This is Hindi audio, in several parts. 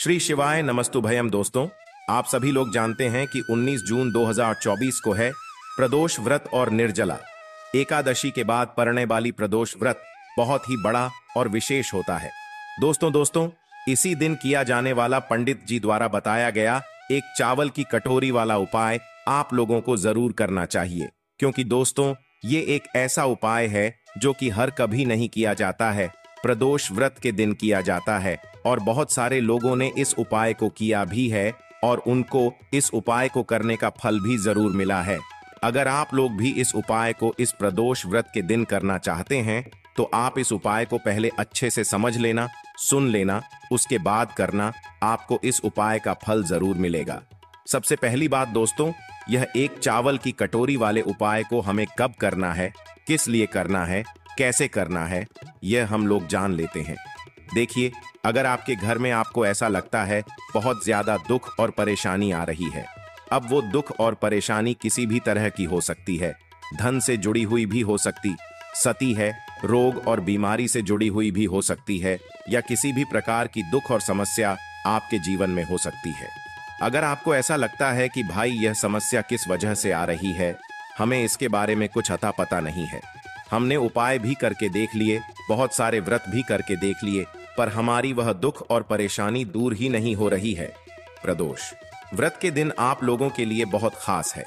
श्री शिवाय नमस्तुभयम। दोस्तों, आप सभी लोग जानते हैं कि 19 जून 2024 को है प्रदोष व्रत और निर्जला एकादशी के बाद पड़ने वाली प्रदोष व्रत बहुत ही बड़ा और विशेष होता है। दोस्तों, इसी दिन किया जाने वाला पंडित जी द्वारा बताया गया एक चावल की कटोरी वाला उपाय आप लोगों को जरूर करना चाहिए, क्योंकि दोस्तों ये एक ऐसा उपाय है जो कि हर कभी नहीं किया जाता है, प्रदोष व्रत के दिन किया जाता है और बहुत सारे लोगों ने इस उपाय को किया भी है और उनको इस उपाय को करने का फल भी जरूर मिला है। अगर आप लोग भी इस उपाय को इस प्रदोष व्रत के दिन करना चाहते हैं तो आप इस उपाय को पहले अच्छे से समझ लेना, सुन लेना, उसके बाद करना, आपको इस उपाय का फल जरूर मिलेगा। सबसे पहली बात दोस्तों, यह एक चावल की कटोरी वाले उपाय को हमें कब करना है, किस लिए करना है, कैसे करना है, यह हम लोग जान लेते हैं। देखिए, अगर आपके घर में आपको ऐसा लगता है बहुत ज्यादा दुख और परेशानी आ रही है, अब वो दुख और परेशानी किसी भी तरह की हो सकती है, धन से जुड़ी हुई भी हो सकती है, रोग और बीमारी से जुड़ी हुई भी हो सकती है, या किसी भी प्रकार की दुख और समस्या आपके जीवन में हो सकती है। अगर आपको ऐसा लगता है कि भाई यह समस्या किस वजह से आ रही है, हमें इसके बारे में कुछ अता पता नहीं है, हमने उपाय भी करके देख लिए, बहुत सारे व्रत भी करके देख लिए, पर हमारी वह दुख और परेशानी दूर ही नहीं हो रही है। प्रदोष व्रत के दिन आप लोगों के लिए बहुत खास है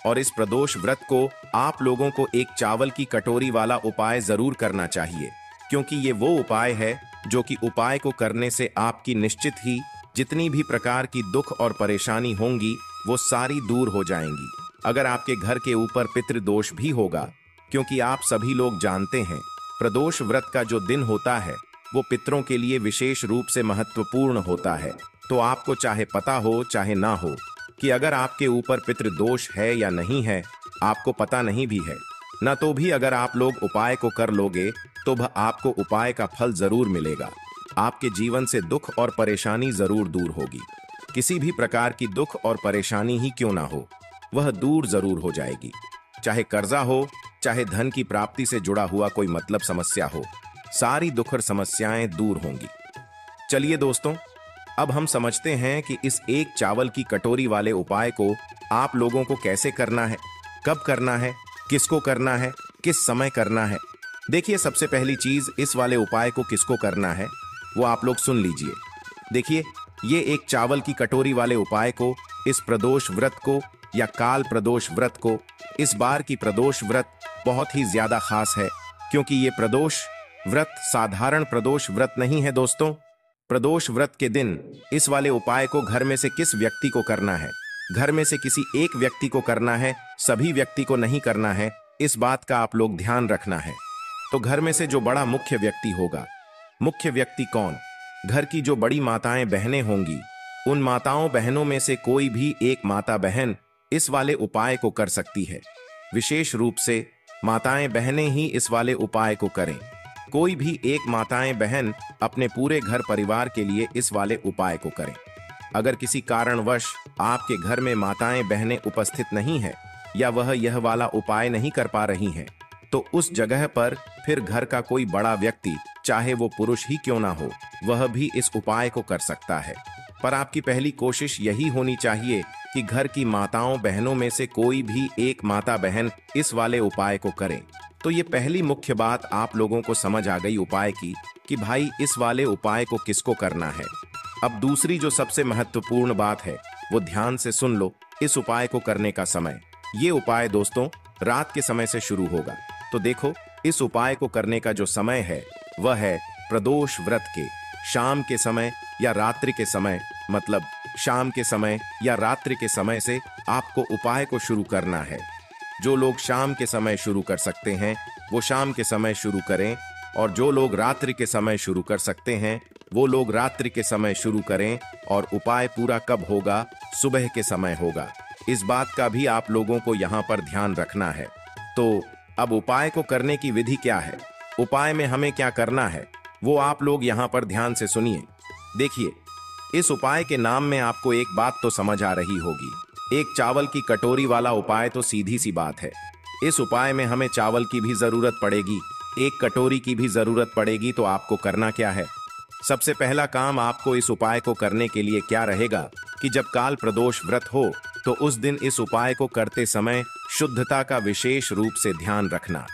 और इस प्रदोष व्रत को आप लोगों को एक चावल की कटोरी वाला उपाय जरूर करना चाहिए, क्योंकि ये वो उपाय है जो कि उपाय को करने से आपकी निश्चित ही जितनी भी प्रकार की दुख और परेशानी होंगी वो सारी दूर हो जाएंगी। अगर आपके घर के ऊपर पितृदोष भी होगा, क्योंकि आप सभी लोग जानते हैं प्रदोष व्रत का जो दिन होता है वो पितरों के लिए विशेष रूप से महत्वपूर्ण होता है, तो आपको चाहे पता हो चाहे ना हो कि अगर आपके ऊपर पितृदोष है या नहीं है, आपको पता नहीं भी है ना, तो भी अगर आप लोग उपाय को कर लोगे तो आपको उपाय का फल जरूर मिलेगा। आपके जीवन से दुख और परेशानी जरूर दूर होगी। किसी भी प्रकार की दुख और परेशानी ही क्यों ना हो, वह दूर जरूर हो जाएगी। चाहे कर्जा हो, चाहे धन की प्राप्ति से जुड़ा हुआ कोई मतलब समस्या हो, सारी दुख और समस्याएं दूर होंगी। चलिए दोस्तों, अब हम समझते हैं कि इस एक चावल की कटोरी वाले उपाय को आप लोगों को कैसे करना है, कब करना है, किसको करना है, किस समय करना है। देखिए, सबसे पहली चीज, इस वाले उपाय को किसको करना है वो आप लोग सुन लीजिए। देखिए, ये एक चावल की कटोरी वाले उपाय को, इस प्रदोष व्रत को या काल प्रदोष व्रत को, इस बार की प्रदोष व्रत बहुत ही ज्यादा खास है, क्योंकि ये प्रदोष व्रत साधारण प्रदोष व्रत नहीं है। दोस्तों, प्रदोष व्रत के दिन इस वाले उपाय को घर में से किस व्यक्ति को करना है, घर में से किसी एक व्यक्ति को करना है, सभी व्यक्ति को नहीं करना है, इस बात का आप लोग ध्यान रखना है। तो घर में से जो बड़ा मुख्य व्यक्ति होगा, मुख्य व्यक्ति कौन, घर की जो बड़ी माताएं बहनें होंगी, उन माताओं बहनों में से कोई भी एक माता बहन इस वाले उपाय को कर सकती है। विशेष रूप से माताएं बहनें ही इस वाले उपाय को करें। कोई भी एक माताएं बहन अपने पूरे घर परिवार के लिए इस वाले उपाय को करें। अगर किसी कारणवश आपके घर में माताएं बहनें उपस्थित नहीं है या वह यह वाला उपाय नहीं कर पा रही हैं, तो उस जगह पर फिर घर का कोई बड़ा व्यक्ति, चाहे वो पुरुष ही क्यों ना हो, वह भी इस उपाय को कर सकता है। पर आपकी पहली कोशिश यही होनी चाहिए कि घर की माताओं बहनों में से कोई भी एक माता बहन इस वाले उपाय को करे। तो ये पहली मुख्य बात आप लोगों को समझ आ गई उपाय की, कि भाई इस वाले उपाय को किसको करना है। अब दूसरी जो सबसे महत्वपूर्ण बात है वो ध्यान से सुन लो, इस उपाय को करने का समय। ये उपाय दोस्तों रात के समय से शुरू होगा। तो देखो, इस उपाय को करने का जो समय है वह है प्रदोष व्रत के शाम के समय या रात्रि के समय, मतलब शाम के समय या रात्रि के समय से आपको उपाय को शुरू करना है। जो लोग शाम के समय शुरू कर सकते हैं वो शाम के समय शुरू करें, और जो लोग रात्रि के समय शुरू कर सकते हैं वो लोग रात्रि के समय शुरू करें। और उपाय पूरा कब होगा? सुबह के समय होगा। इस बात का भी आप लोगों को यहाँ पर ध्यान रखना है। तो अब उपाय को करने की विधि क्या है, उपाय में हमें क्या करना है, वो आप लोग यहाँ पर ध्यान से सुनिए। देखिए, इस उपाय के नाम में आपको एक बात तो समझ आ रही होगी, एक चावल की कटोरी वाला उपाय तो सीधी सी बात है। इस उपाय में हमें चावल की भी जरूरत पड़ेगी, एक कटोरी की भी जरूरत पड़ेगी। तो आपको करना क्या है, सबसे पहला काम आपको इस उपाय को करने के लिए क्या रहेगा कि जब काल प्रदोष व्रत हो तो उस दिन इस उपाय को करते समय शुद्धता का विशेष रूप से ध्यान रखना।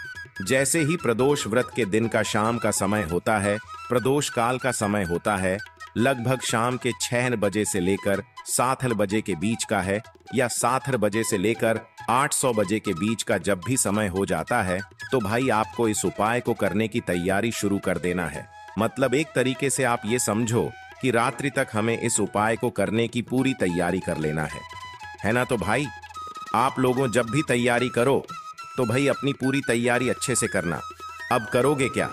जैसे ही प्रदोष व्रत के दिन का शाम का समय होता है, प्रदोष काल का समय होता है, लगभग शाम के 6 बजे से लेकर 7 बजे के बीच का है, या 7 बजे से लेकर 800 बजे के बीच का जब भी समय हो जाता है, तो भाई आपको इस उपाय को करने की तैयारी शुरू कर देना है। मतलब एक तरीके से आप ये समझो कि रात्रि तक हमें इस उपाय को करने की पूरी तैयारी कर लेना है ना। तो भाई आप लोगों जब भी तैयारी करो तो भाई अपनी पूरी तैयारी अच्छे से करना। अब करोगे क्या?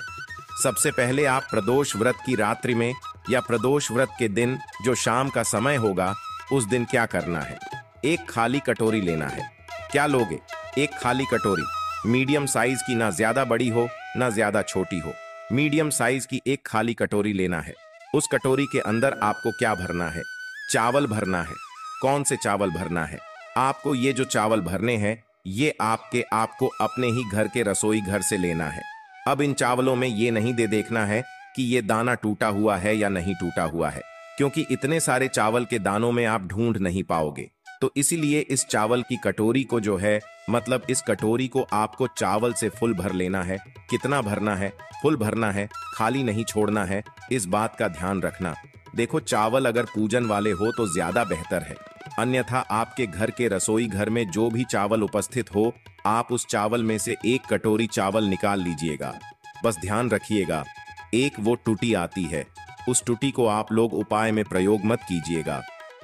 सबसे पहले आप प्रदोष व्रत की रात्रि में या प्रदोष व्रत के दिन जो शाम का समय होगा उस दिन क्या करना है, एक खाली कटोरी लेना है। क्या लोगे? एक खाली कटोरी, मीडियम साइज की, ना ज्यादा बड़ी हो ना ज्यादा छोटी हो, मीडियम साइज की एक खाली कटोरी लेना है। उस कटोरी के अंदर आपको क्या भरना है? चावल भरना है। कौन से चावल भरना है? आपको ये जो चावल भरने हैं ये आपको अपने ही घर के रसोई घर से लेना है। अब इन चावलों में ये नहीं देखना है कि ये दाना टूटा हुआ है या नहीं टूटा हुआ है, क्योंकि इतने सारे चावल के दानों में आप ढूंढ नहीं पाओगे। तो इसीलिए इस चावल की कटोरी को जो है, मतलब इस कटोरी को आपको चावल से फुल भर लेना है। कितना भरना है? फुल भरना है, खाली नहीं छोड़ना है। इस बात का ध्यान रखना। देखो, चावल अगर पूजन वाले हो तो ज्यादा बेहतर है, अन्यथा आपके घर के रसोई घर में जो भी चावल उपस्थित हो, आप उस चावल में से एक कटोरी चावल निकाल लीजिएगा। बस ध्यान रखिएगा, एक वो टूटी आती है, उस टूटी को आप लोग उपाय में प्रयोग मत कीजिएगा।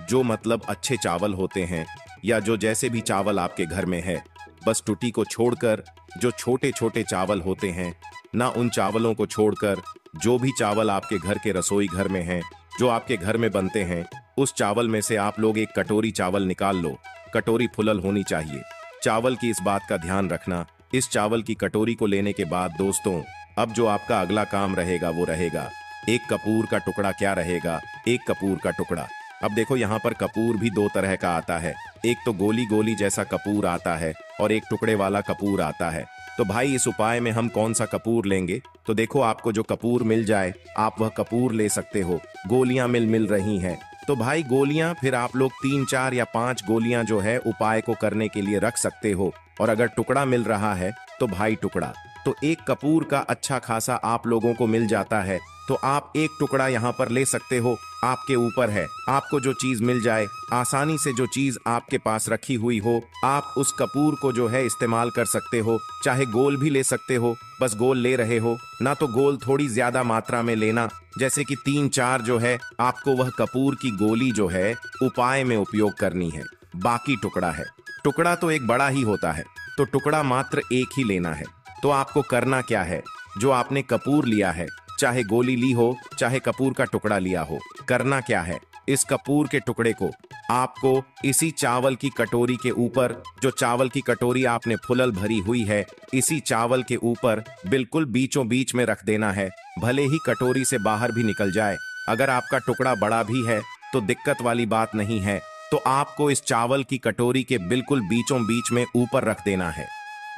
जो मतलब अच्छे चावल होते हैं या जो जैसे भी चावल आपके घर में है, बस टूटी को छोड़कर जो छोटे छोटे चावल होते हैं ना, उन चावलों को छोड़कर जो भी चावल आपके घर के रसोई घर में हैं, जो आपके घर में बनते हैं, उस चावल में से आप लोग एक कटोरी चावल निकाल लो। कटोरी फुलल होनी चाहिए चावल की, इस बात का ध्यान रखना। इस चावल की कटोरी को लेने के बाद दोस्तों, अब जो आपका अगला काम रहेगा वो रहेगा एक कपूर का टुकड़ा। क्या रहेगा? एक कपूर का टुकड़ा। अब देखो, यहाँ पर कपूर भी दो तरह का आता है। एक तो गोली गोली जैसा कपूर आता है और एक टुकड़े वाला कपूर आता है। तो भाई इस उपाय में हम कौन सा कपूर लेंगे? तो देखो, आपको जो कपूर मिल जाए आप वह कपूर ले सकते हो। गोलियां मिल रही हैं तो भाई गोलियां फिर आप लोग 3, 4 या 5 गोलियां जो है उपाय को करने के लिए रख सकते हो। और अगर टुकड़ा मिल रहा है तो भाई टुकड़ा, तो एक कपूर का अच्छा खासा आप लोगों को मिल जाता है, तो आप एक टुकड़ा यहाँ पर ले सकते हो। आपके ऊपर है, आपको जो चीज मिल जाए, आसानी से जो चीज आपके पास रखी हुई हो, आप उस कपूर को जो है इस्तेमाल कर सकते हो। चाहे गोल भी ले सकते हो, बस गोल ले रहे हो ना तो गोल थोड़ी ज्यादा मात्रा में लेना, जैसे कि 3, 4 जो है आपको वह कपूर की गोली जो है उपाय में उपयोग करनी है। बाकी टुकड़ा है, टुकड़ा तो एक बड़ा ही होता है, तो टुकड़ा मात्र एक ही लेना है। तो आपको करना क्या है? जो आपने कपूर लिया है, चाहे गोली ली हो चाहे कपूर का टुकड़ा लिया हो, करना क्या है? इस कपूर के टुकड़े को आपको इसी चावल की कटोरी के ऊपर, जो चावल की कटोरी आपने फुलल भरी हुई है, इसी चावल के ऊपर बिल्कुल बीचों बीच में रख देना है। भले ही कटोरी से बाहर भी निकल जाए, अगर आपका टुकड़ा बड़ा भी है तो दिक्कत वाली बात नहीं है। तो आपको इस चावल की कटोरी के बिल्कुल बीचों बीच में ऊपर रख देना है।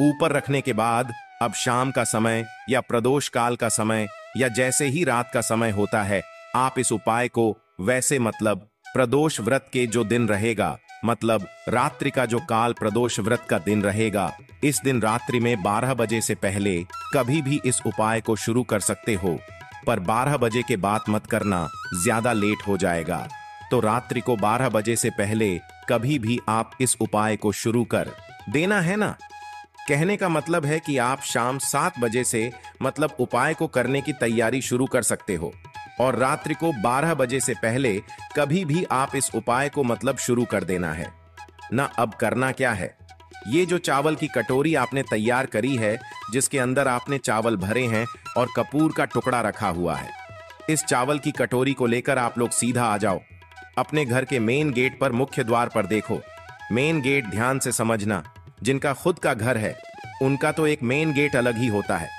ऊपर रखने के बाद अब शाम का समय या प्रदोष काल का समय या जैसे ही रात का समय होता है, आप इस उपाय को वैसे मतलब प्रदोष व्रत के जो दिन रहेगा, मतलब रात्रि का जो काल प्रदोष व्रत का दिन रहेगा, इस दिन रात्रि में 12 बजे से पहले कभी भी इस उपाय को शुरू कर सकते हो। पर 12 बजे के बाद मत करना, ज्यादा लेट हो जाएगा। तो रात्रि को 12 बजे से पहले कभी भी आप इस उपाय को शुरू कर देना है ना। कहने का मतलब है कि आप शाम 7 बजे से मतलब उपाय को करने की तैयारी शुरू कर सकते हो और रात्रि को 12 बजे से पहले कभी भी आप इस उपाय को मतलब शुरू कर देना है ना। अब करना क्या है? ये जो चावल की कटोरी आपने तैयार करी है, जिसके अंदर आपने चावल भरे हैं और कपूर का टुकड़ा रखा हुआ है, इस चावल की कटोरी को लेकर आप लोग सीधा आ जाओ अपने घर के मेन गेट पर। मुख्य द्वार पर देखो, मेन गेट ध्यान से समझना। जिनका खुद का घर है उनका तो एक मेन गेट अलग ही होता है,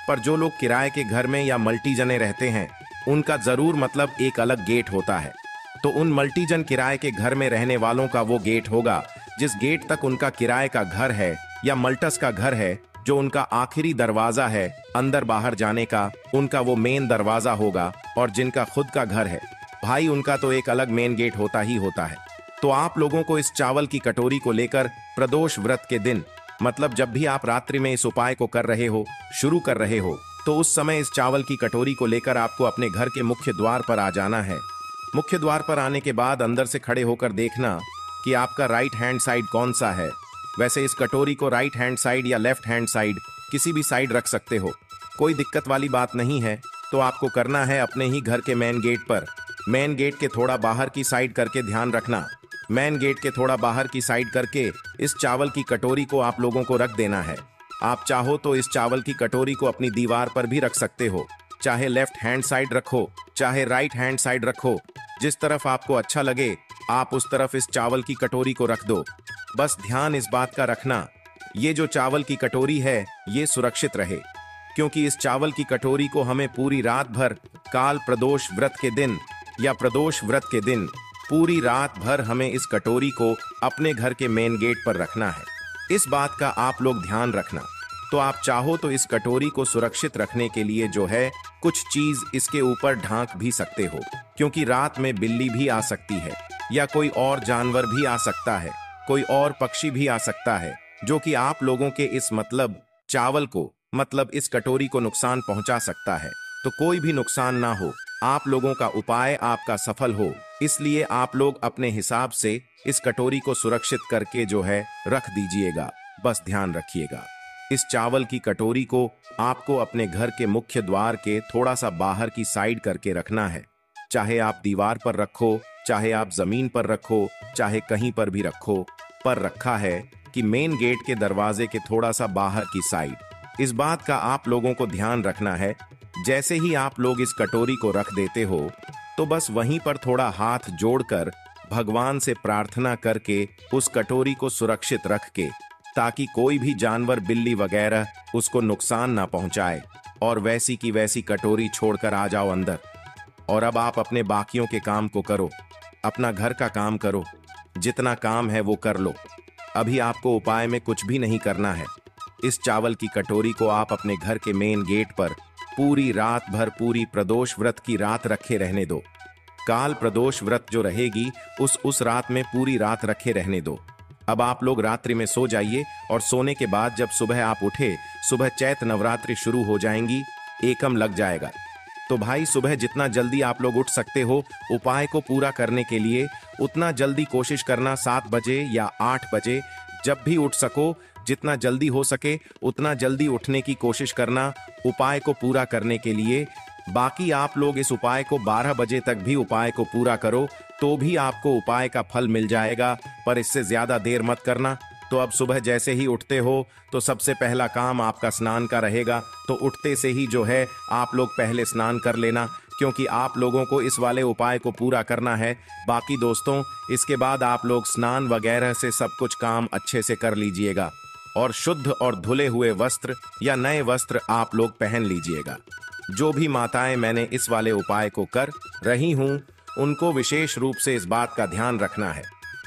पर जो लोग किराए के घर में या मल्टी जने रहते हैं उनका जरूर मतलब एक अलग गेट होता है। तो उन मल्टी जन किराए के घर में रहने वालों का वो गेट होगा जिस गेट तक उनका किराए का घर है या मल्टस का घर है, जो उनका आखिरी दरवाजा है अंदर बाहर जाने का, उनका वो मेन दरवाजा होगा। और जिनका खुद का घर है भाई, उनका तो एक अलग मेन गेट होता ही होता है। तो आप लोगों को इस चावल की कटोरी को लेकर प्रदोष व्रत के दिन, मतलब जब भी आप रात्रि में इस उपाय को कर रहे हो, शुरू कर रहे हो, तो उस समय इस चावल की कटोरी को लेकर आपको अपने घर के मुख्य द्वार पर आ जाना है। मुख्य द्वार पर आने के बाद अंदर से खड़े होकर देखना कि आपका राइट हैंड साइड कौन सा है। वैसे इस कटोरी को राइट हैंड साइड या लेफ्ट हैंड साइड किसी भी साइड रख सकते हो, कोई दिक्कत वाली बात नहीं है। तो आपको करना है अपने ही घर के मेन गेट पर, मेन गेट के थोड़ा बाहर की साइड करके ध्यान रखना, मेन गेट के थोड़ा बाहर की साइड करके इस चावल की कटोरी को आप लोगों को रख देना है। आप चाहो तो इस चावल की कटोरी को अपनी दीवार पर भी रख सकते हो, चाहे लेफ्ट हैंड साइड रखो चाहे राइट हैंड साइड रखो, जिस तरफ आपको अच्छा लगे आप उस तरफ इस चावल की कटोरी को रख दो। बस ध्यान इस बात का रखना, ये जो चावल की कटोरी है ये सुरक्षित रहे, क्योंकि इस चावल की कटोरी को हमें पूरी रात भर काल प्रदोष व्रत के दिन या प्रदोष व्रत के दिन पूरी रात भर हमें इस कटोरी को अपने घर के मेन गेट पर रखना है। इस बात का आप लोग ध्यान रखना। तो आप चाहो तो इस कटोरी को सुरक्षित रखने के लिए जो है कुछ चीज इसके ऊपर ढांक भी सकते हो, क्योंकि रात में बिल्ली भी आ सकती है या कोई और जानवर भी आ सकता है, कोई और पक्षी भी आ सकता है, जो कि आप लोगों के इस मतलब चावल को, मतलब इस कटोरी को नुकसान पहुंचा सकता है। तो कोई भी नुकसान ना हो, आप लोगों का उपाय आपका सफल हो, इसलिए आप लोग अपने हिसाब से इस कटोरी को सुरक्षित करके जो है रख दीजिएगा। बस ध्यान रखिएगा, इस चावल की कटोरी को आपको अपने घर के मुख्य द्वार के थोड़ा सा बाहर की साइड करके रखना है। चाहे आप दीवार पर रखो, चाहे आप जमीन पर रखो, चाहे कहीं पर भी रखो, पर रखा है कि मेन गेट के दरवाजे के थोड़ा सा बाहर की साइड। इस बात का आप लोगों को ध्यान रखना है। जैसे ही आप लोग इस कटोरी को रख देते हो तो बस वहीं पर थोड़ा हाथ जोड़कर भगवान से प्रार्थना करके उस कटोरी को सुरक्षित रख के, ताकि कोई भी जानवर, बिल्ली वगैरह उसको नुकसान ना पहुंचाए, और वैसी की वैसी कटोरी छोड़कर आ जाओ अंदर। और अब आप अपने बाकियों के काम को करो, अपना घर का काम करो, जितना काम है वो कर लो। अभी आपको उपाय में कुछ भी नहीं करना है। इस चावल की कटोरी को आप अपने घर के मेन गेट पर पूरी रात भर, पूरी प्रदोष व्रत की रात रखे रहने दो। काल प्रदोष व्रत जो रहेगी उस रात में पूरी रात रखे रहने दो। अब आप लोग रात्रि में सो जाइए, और सोने के बाद जब सुबह आप उठे, सुबह चैत नवरात्रि शुरू हो जाएंगी, एकम लग जाएगा। तो भाई सुबह जितना जल्दी आप लोग उठ सकते हो उपाय को पूरा करने के लिए, उतना जल्दी कोशिश करना। 7 बजे या 8 बजे जब भी उठ सको, जितना जल्दी हो सके उतना जल्दी उठने की कोशिश करना उपाय को पूरा करने के लिए। बाकी आप लोग इस उपाय को 12 बजे तक भी उपाय को पूरा करो तो भी आपको उपाय का फल मिल जाएगा, पर इससे ज्यादा देर मत करना। तो अब सुबह जैसे ही उठते हो तो सबसे पहला काम आपका स्नान का रहेगा। तो उठते से ही जो है आप लोग पहले स्नान कर लेना, क्योंकि आप लोगों को इस वाले उपाय को पूरा करना है। बाकी दोस्तों, इसके बाद आप लोग स्नान वगैरह से सब कुछ काम अच्छे से कर लीजिएगा, और शुद्ध और धुले हुए वस्त्र या नए वस्त्र आप लोग पहन लीजिएगा। जो भी माताएं मैंने इस वाले उपाय को कर रही हूं, उनको विशेष रूप से इस बात का ध्यान रखना है।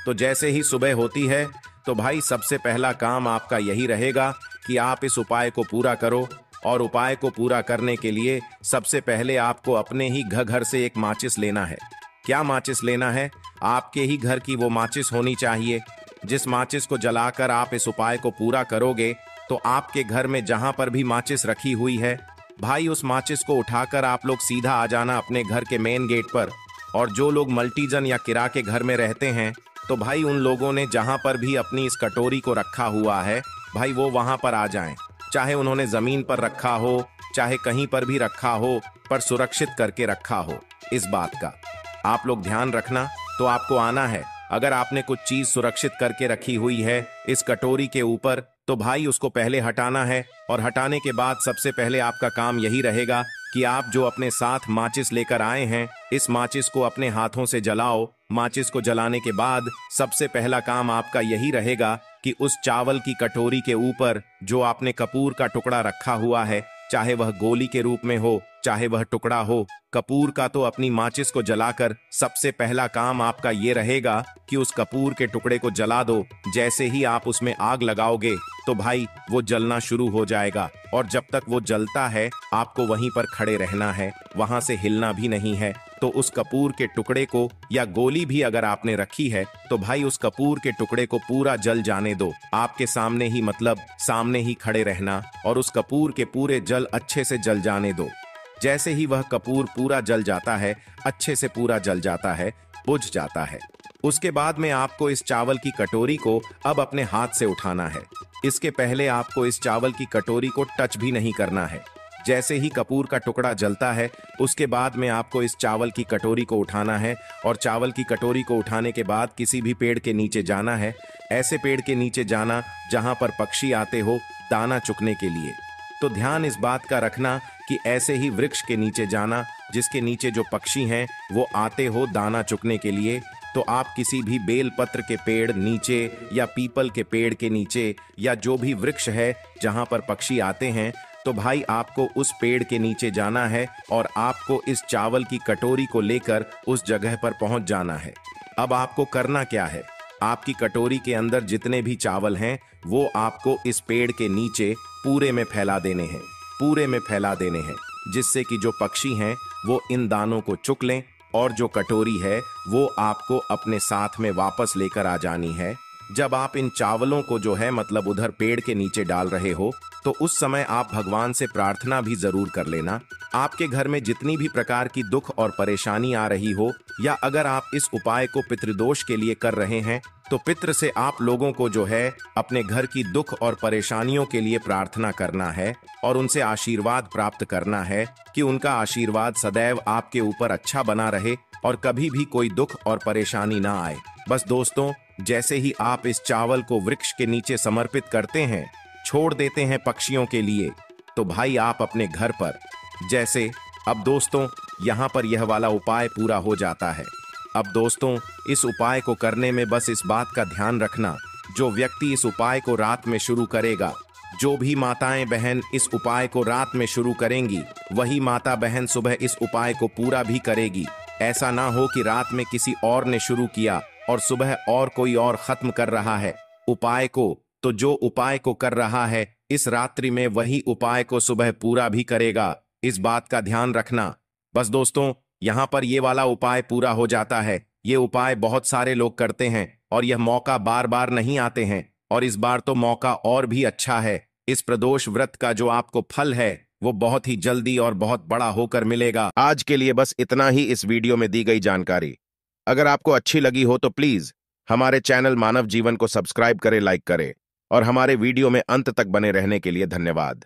तो जैसे ही सुबह होती है तो भाई सबसे पहला काम आपका यही रहेगा कि आप इस उपाय को पूरा करो। और उपाय को पूरा करने के लिए सबसे पहले आपको अपने ही घर से एक माचिस लेना है। क्या माचिस लेना है? आपके ही घर की वो माचिस होनी चाहिए जिस माचिस को जलाकर आप इस उपाय को पूरा करोगे। तो आपके घर में जहां पर भी माचिस रखी हुई है भाई, उस माचिस को उठाकर आप लोग सीधा आ जाना अपने घर के मेन गेट पर। और जो लोग मल्टीजन या किराए के घर में रहते हैं तो भाई उन लोगों ने जहां पर भी अपनी इस कटोरी को रखा हुआ है भाई, वो वहां पर आ जाएं। चाहे उन्होंने जमीन पर रखा हो, चाहे कहीं पर भी रखा हो, पर सुरक्षित करके रखा हो। इस बात का आप लोग ध्यान रखना। तो आपको आना है, अगर आपने कुछ चीज सुरक्षित करके रखी हुई है इस कटोरी के ऊपर, तो भाई उसको पहले हटाना है। और हटाने के बाद सबसे पहले आपका काम यही रहेगा कि आप जो अपने साथ माचिस लेकर आए हैं, इस माचिस को अपने हाथों से जलाओ। माचिस को जलाने के बाद सबसे पहला काम आपका यही रहेगा कि उस चावल की कटोरी के ऊपर जो आपने कपूर का टुकड़ा रखा हुआ है, चाहे वह गोली के रूप में हो, चाहे वह टुकड़ा हो। कपूर का तो अपनी माचिस को जलाकर सबसे पहला काम आपका ये रहेगा कि उस कपूर के टुकड़े को जला दो। जैसे ही आप उसमें आग लगाओगे तो भाई वो जलना शुरू हो जाएगा, और जब तक वो जलता है आपको वहीं पर खड़े रहना है, वहां से हिलना भी नहीं है। तो उस कपूर के टुकड़े को, या गोली भी अगर आपने रखी है, तो भाई उस कपूर के टुकड़े को पूरा जल जाने दो। आपके सामने ही, मतलब सामने ही खड़े रहना, और उस कपूर के पूरे जल अच्छे से जल जाने दो। जैसे ही वह कपूर पूरा जल जाता है, अच्छे से पूरा जल जाता है, बुझ जाता है, उसके बाद में आपको इस चावल की कटोरी को अब अपने हाथ से उठाना है। इसके पहले आपको इस चावल की कटोरी को टच भी नहीं करना है। जैसे ही कपूर का टुकड़ा जलता है, उसके बाद में आपको इस चावल की कटोरी को उठाना है, और चावल की कटोरी को उठाने के बाद किसी भी पेड़ के नीचे जाना है। ऐसे पेड़ के नीचे जाना जहां पर पक्षी आते हो दाना चुगने के लिए। तो ध्यान इस बात का रखना कि ऐसे ही वृक्ष के नीचे जाना जिसके नीचे जो पक्षी हैं वो आते हो दाना चुगने के लिए। तो आप किसी भी बेल पत्र के पेड़ नीचे, या पीपल के पेड़ के नीचे, या जो भी वृक्ष है जहां पर पक्षी आते हैं, तो भाई आपको उस पेड़ के नीचे जाना है, और आपको इस चावल की कटोरी को लेकर उस जगह पर पहुंच जाना है। अब आपको करना क्या है, आपकी कटोरी के अंदर जितने भी चावल हैं वो आपको इस पेड़ के नीचे पूरे में फैला देने हैं, पूरे में फैला देने हैं, जिससे कि जो पक्षी हैं वो इन दानों को चुग लें, और जो कटोरी है वो आपको अपने साथ में वापस लेकर आ जानी है। जब आप इन चावलों को जो है मतलब उधर पेड़ के नीचे डाल रहे हो, तो उस समय आप भगवान से प्रार्थना भी जरूर कर लेना। आपके घर में जितनी भी प्रकार की दुख और परेशानी आ रही हो, या अगर आप इस उपाय को पितृदोष के लिए कर रहे हैं, तो पितृ से आप लोगों को जो है अपने घर की दुख और परेशानियों के लिए प्रार्थना करना है, और उनसे आशीर्वाद प्राप्त करना है कि उनका आशीर्वाद सदैव आपके ऊपर अच्छा बना रहे, और कभी भी कोई दुख और परेशानी ना आए। बस दोस्तों, जैसे ही आप इस चावल को वृक्ष के नीचे समर्पित करते हैं, छोड़ देते हैं पक्षियों के लिए, तो भाई आप अपने घर पर जैसे, अब दोस्तों यहाँ पर यह वाला उपाय पूरा हो जाता है। अब दोस्तों, इस उपाय को करने में बस इस बात का ध्यान रखना, जो व्यक्ति इस उपाय को रात में शुरू करेगा, जो भी माताएं बहन इस उपाय को रात में शुरू करेंगी, वही माता बहन सुबह इस उपाय को पूरा भी करेगी। ऐसा ना हो कि रात में किसी और ने शुरू किया और सुबह और कोई और खत्म कर रहा है उपाय को, तो जो उपाय को कर रहा है इस रात्रि में वही उपाय को सुबह पूरा भी करेगा। इस बात का ध्यान रखना। बस दोस्तों, यहाँ पर ये वाला उपाय पूरा हो जाता है। ये उपाय बहुत सारे लोग करते हैं, और यह मौका बार बार नहीं आते हैं, और इस बार तो मौका और भी अच्छा है। इस प्रदोष व्रत का जो आपको फल है वो बहुत ही जल्दी और बहुत बड़ा होकर मिलेगा। आज के लिए बस इतना ही इस वीडियो में दी गई जानकारी। अगर आपको अच्छी लगी हो तो प्लीज हमारे चैनल मानव जीवन को सब्सक्राइब करें, लाइक करें, और हमारे वीडियो में अंत तक बने रहने के लिए धन्यवाद।